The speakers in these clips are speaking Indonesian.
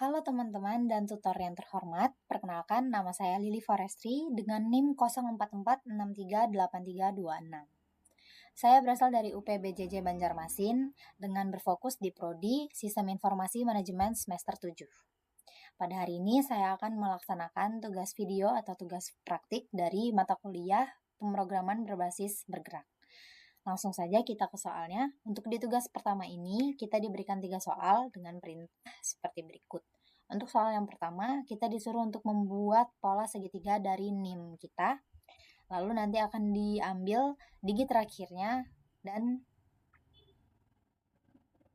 Halo teman-teman dan tutor yang terhormat, perkenalkan nama saya Lily Forestry dengan NIM 0446383326. Saya berasal dari UPBJJ Banjarmasin dengan berfokus di Prodi Sistem Informasi Manajemen semester 7. Pada hari ini saya akan melaksanakan tugas video atau tugas praktik dari mata kuliah pemrograman berbasis bergerak. Langsung saja kita ke soalnya. Untuk di tugas pertama ini, kita diberikan 3 soal dengan perintah seperti berikut. Untuk soal yang pertama, kita disuruh untuk membuat pola segitiga dari NIM kita. Lalu nanti akan diambil digit terakhirnya dan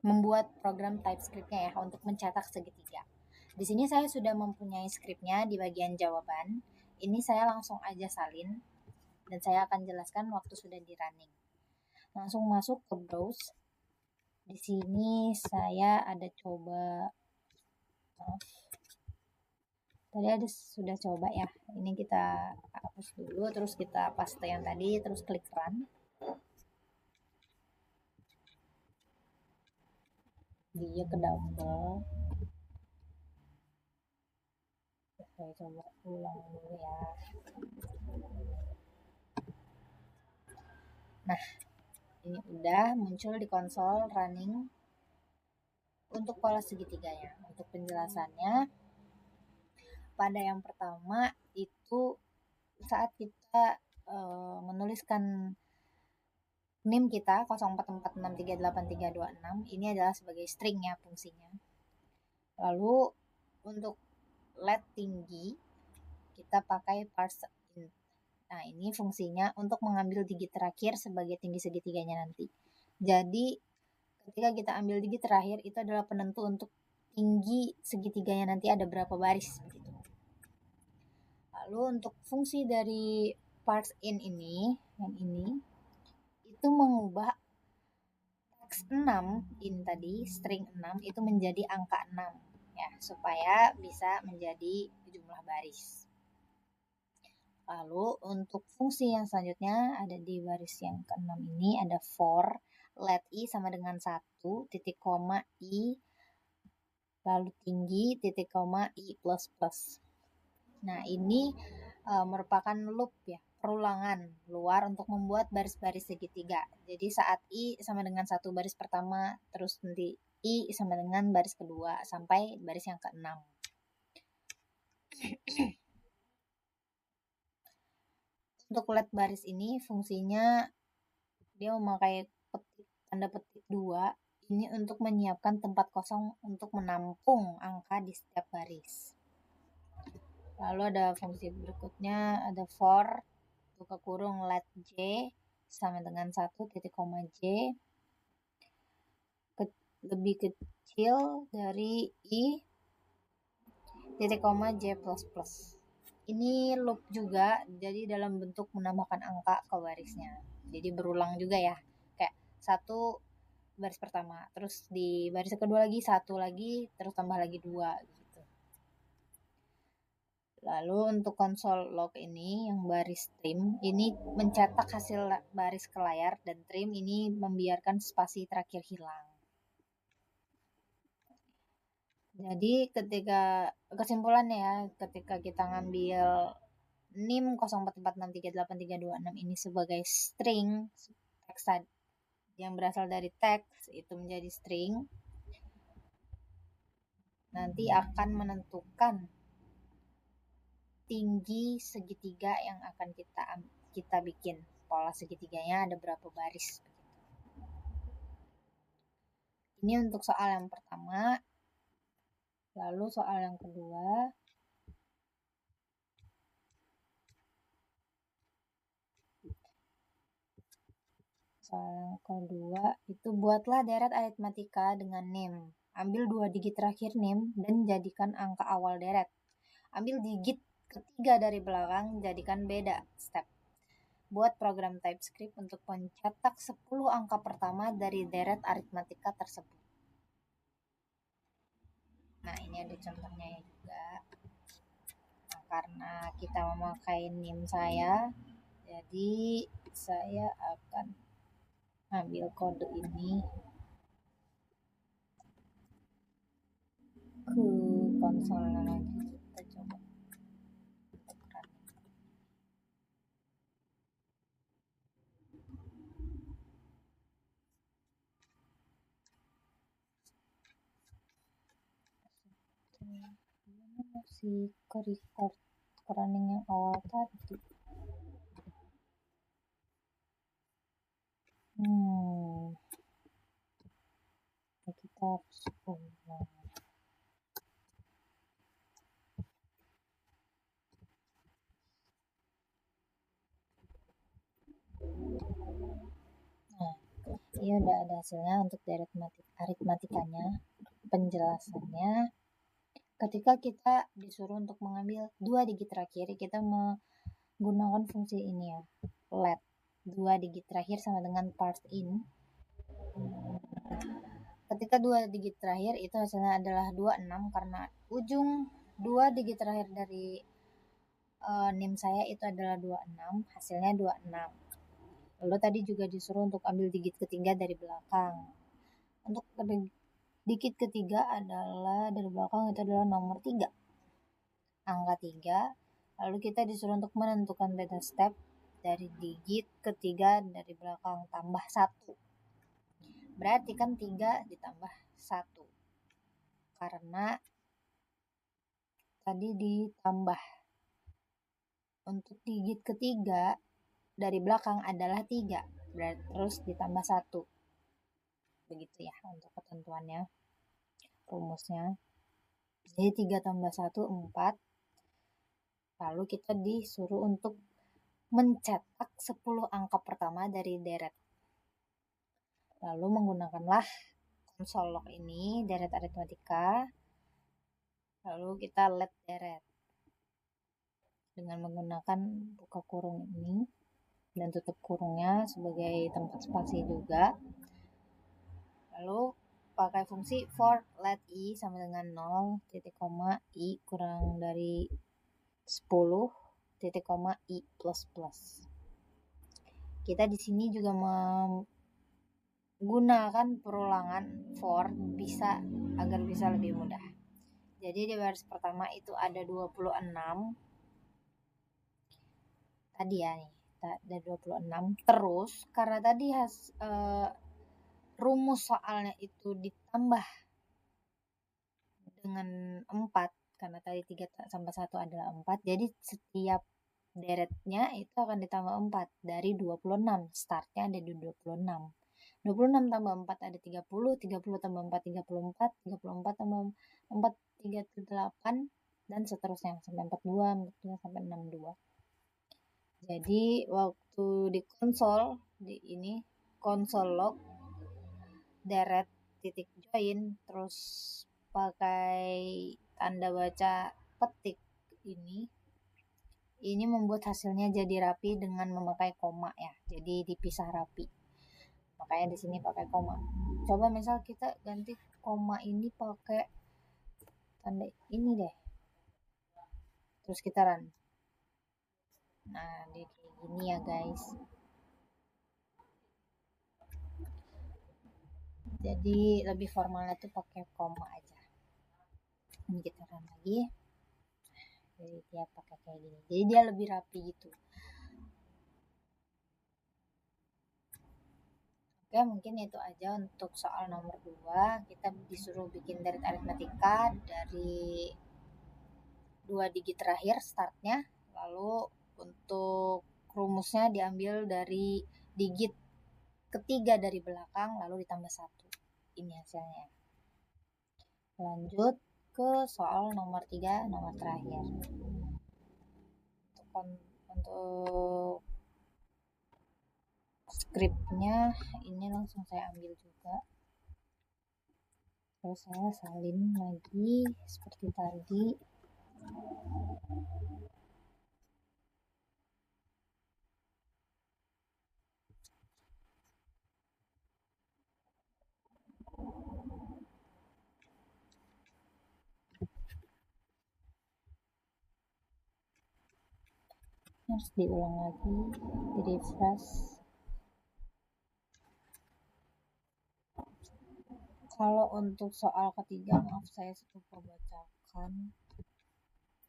membuat program TypeScript-nya ya untuk mencetak segitiga. Di sini saya sudah mempunyai skripnya di bagian jawaban. Ini saya langsung aja salin dan saya akan jelaskan waktu sudah di running. Langsung masuk ke browse. Di sini saya ada coba, tadi sudah coba ya. Ini kita hapus dulu, terus kita paste yang tadi, terus klik run. Dia ke double. Saya coba ulang dulu ya. Nah, ini udah muncul di konsol running untuk pola segitiganya. Untuk penjelasannya, pada yang pertama itu saat kita menuliskan NIM kita 0446383326 ini adalah sebagai string ya fungsinya. Lalu untuk let tinggi kita pakai parse int. Nah, ini fungsinya untuk mengambil digit terakhir sebagai tinggi segitiganya nanti. Jadi ketika kita ambil digit terakhir itu adalah penentu untuk tinggi segitiganya nanti ada berapa baris begitu. Lalu untuk fungsi dari parse int ini, yang ini itu mengubah teks 6 in tadi, string 6 itu menjadi angka 6 ya, supaya bisa menjadi jumlah baris. Lalu untuk fungsi yang selanjutnya ada di baris yang ke-6 ini ada for let i sama dengan 1 titik koma i lalu tinggi titik koma i plus plus. Nah, ini merupakan loop ya, perulangan luar untuk membuat baris-baris segitiga. Jadi saat i sama dengan 1 baris pertama, terus nanti i sama dengan baris kedua sampai baris yang ke-6. Untuk let baris ini fungsinya dia memakai tanda petik 2 ini untuk menyiapkan tempat kosong untuk menampung angka di setiap baris. Lalu ada fungsi berikutnya, ada for buka kurung let j sama dengan 1 titik koma j lebih kecil dari i titik koma j plus plus. Ini loop juga, jadi dalam bentuk menambahkan angka ke barisnya. Jadi berulang juga ya, kayak 1 baris pertama, terus di baris kedua lagi 1 lagi, terus tambah lagi 2 gitu. Lalu untuk konsol log ini yang baris trim ini mencetak hasil baris ke layar dan trim ini membiarkan spasi terakhir hilang. Jadi ketika kesimpulannya ya, ketika kita ngambil NIM 0446383326 ini sebagai string teks yang berasal dari teks itu menjadi string, nanti akan menentukan tinggi segitiga yang akan kita bikin. Pola segitiganya ada berapa baris. Ini untuk soal yang pertama. Lalu soal yang kedua. Soal yang kedua itu buatlah deret aritmatika dengan NIM. Ambil 2 digit terakhir NIM dan jadikan angka awal deret. Ambil digit ketiga dari belakang, jadikan beda step. Buat program TypeScript untuk mencetak 10 angka pertama dari deret aritmatika tersebut. Nah, ini ada contohnya juga. Nah, karena kita memakai NIM saya, jadi saya akan ambil kode ini ke konsolnya lagi, kita coba untuk running. Masih ke record running yang awal tadi. Kita harus ulang. Nah, ini udah ada hasilnya untuk dari aritmatikanya, penjelasannya. Ketika kita disuruh untuk mengambil 2 digit terakhir, kita menggunakan fungsi ini ya, let 2 digit terakhir sama dengan parse in. Ketika 2 digit terakhir itu hasilnya adalah 26 karena ujung 2 digit terakhir dari NIM saya itu adalah 26, hasilnya 26. Lalu tadi juga disuruh untuk ambil digit ketiga dari belakang. Untuk digit ketiga adalah dari belakang itu adalah nomor 3, angka 3. Lalu kita disuruh untuk menentukan beta step dari digit ketiga dari belakang tambah 1. Berarti kan 3 ditambah 1 karena tadi ditambah. Untuk digit ketiga dari belakang adalah 3, berarti terus ditambah 1. Begitu ya untuk ketentuannya, rumusnya. Jadi 3 tambah 1, 4. Lalu kita disuruh untuk mencetak 10 angka pertama dari deret. Lalu menggunakanlah konsol log ini, deret aritmatika. Lalu kita let deret dengan menggunakan buka kurung ini dan tutup kurungnya sebagai tempat spasi juga. Lalu pakai fungsi for let i sama dengan 0, titik koma i kurang dari 10, titik koma i plus plus. Kita di sini juga menggunakan perulangan for agar bisa lebih mudah. Jadi di baris pertama itu ada 26 tadi ya nih, ada 26. Terus karena tadi rumus soalnya itu ditambah dengan 4 karena tadi 3 tambah 1 adalah 4, jadi setiap deretnya itu akan ditambah 4 dari 26. Startnya ada di 26. 26 tambah 4 ada 30, 30 tambah 4 34, 34 tambah 4 38 dan seterusnya sampai 42, 42 sampai 62. Jadi waktu di konsol ini konsol log deret titik join terus pakai tanda baca petik ini membuat hasilnya jadi rapi dengan memakai koma ya. Jadi dipisah rapi. Makanya di sini pakai koma. Coba misal kita ganti koma ini pakai tanda ini deh. Terus kita run. Nah, ini ya guys. Jadi lebih formalnya tuh pakai koma aja. Ini kita run lagi. Jadi dia pakai kayak gini. Jadi dia lebih rapi gitu. Oke, mungkin itu aja untuk soal nomor 2. Kita disuruh bikin deret aritmatika dari 2 digit terakhir startnya. Lalu untuk rumusnya diambil dari digit ketiga dari belakang lalu ditambah 1. Ini hasilnya. Lanjut ke soal nomor 3, nomor terakhir. Untuk skripnya ini langsung saya ambil juga. Terus saya salin lagi seperti tadi. Harus diulang lagi, di refresh. Kalau untuk soal ketiga, maaf saya lupa bacakan.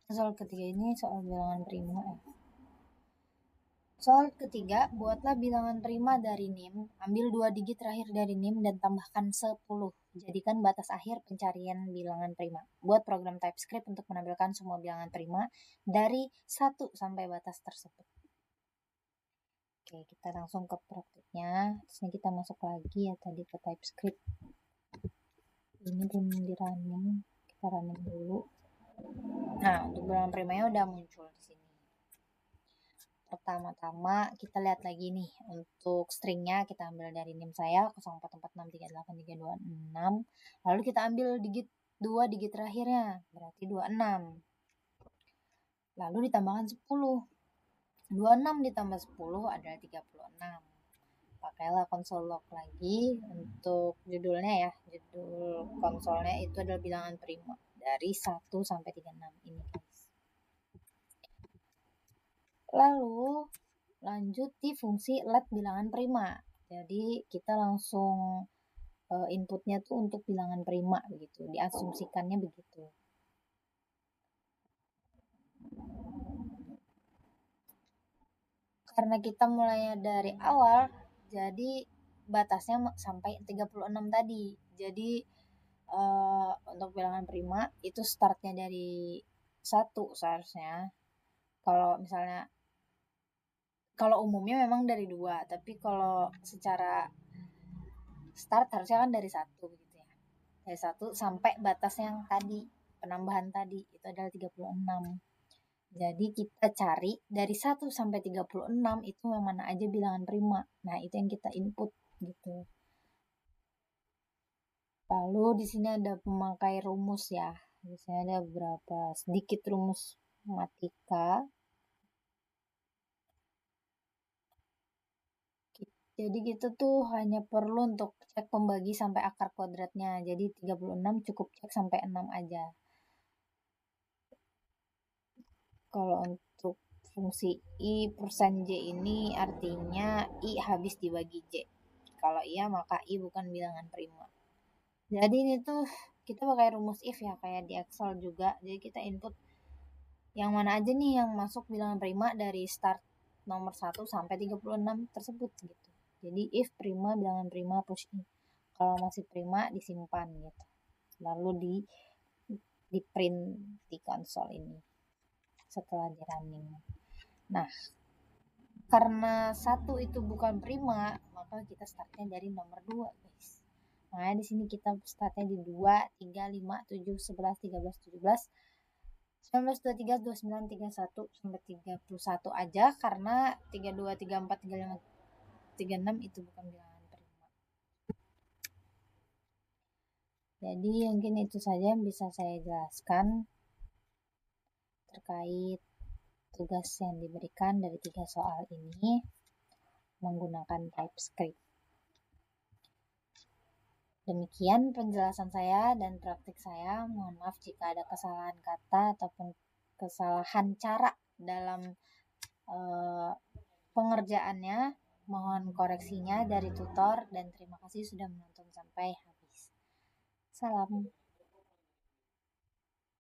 Soal ketiga ini soal bilangan prima ya. Soal ketiga, buatlah bilangan prima dari NIM, ambil 2 digit terakhir dari NIM dan tambahkan 10. Jadikan batas akhir pencarian bilangan prima. Buat program TypeScript untuk menampilkan semua bilangan prima dari 1 sampai batas tersebut. Oke, kita langsung ke praktiknya. Terus kita masuk lagi ya tadi ke TypeScript. Ini belum di running, kita running dulu. Nah, untuk bilangan primanya udah muncul di sini. Pertama-tama kita lihat lagi nih, untuk stringnya kita ambil dari NIM saya 0446383266, lalu kita ambil digit 2 digit terakhirnya, berarti 26. Lalu ditambahkan 10. 26 ditambah 10 adalah 36. Pakailah console log lagi. Untuk judulnya ya, judul konsolnya itu adalah bilangan prima dari 1 sampai 36 ini guys. Lalu lanjut di fungsi let bilangan prima. Jadi kita langsung inputnya tuh untuk bilangan prima begitu, diasumsikannya begitu. Karena kita mulainya dari awal, jadi batasnya sampai 36 tadi. Jadi untuk bilangan prima itu startnya dari 1 seharusnya. Kalau misalnya, kalau umumnya memang dari 2, tapi kalau secara start harusnya kan dari 1 gitu ya. Dari 1 sampai batas yang tadi, penambahan tadi itu adalah 36. Jadi kita cari dari 1 sampai 36 itu yang mana aja bilangan prima. Nah, itu yang kita input gitu. Lalu di sini ada pemakai rumus ya. Di sini ada beberapa sedikit rumus matematika. Jadi kita tuh hanya perlu untuk cek pembagi sampai akar kuadratnya. Jadi 36 cukup cek sampai 6 aja. Kalau untuk fungsi I persen J ini artinya I habis dibagi J. Kalau iya maka I bukan bilangan prima. Jadi ini tuh kita pakai rumus if ya, kayak di Excel juga. Jadi kita input yang mana aja nih yang masuk bilangan prima dari start nomor 1 sampai 36 tersebut gitu. Jadi if prima bilangan prima push in. Kalau masih prima disimpan gitu. Lalu di print di konsol ini setelah di running. Nah, karena 1 itu bukan prima, maka kita startnya dari nomor 2 guys. Nah, di sini kita startnya di 2, 3, 5, 7, 11, 13, 17, 19, 23, 29, 31 sampai 31 aja, karena 32, 34, 35, 36 itu bukan bilangan prima. Jadi mungkin itu saja yang bisa saya jelaskan terkait tugas yang diberikan dari 3 soal ini menggunakan TypeScript. Demikian penjelasan saya dan praktik saya. Mohon maaf jika ada kesalahan kata ataupun kesalahan cara dalam pengerjaannya. Mohon koreksinya dari tutor dan terima kasih sudah menonton sampai habis. Salam.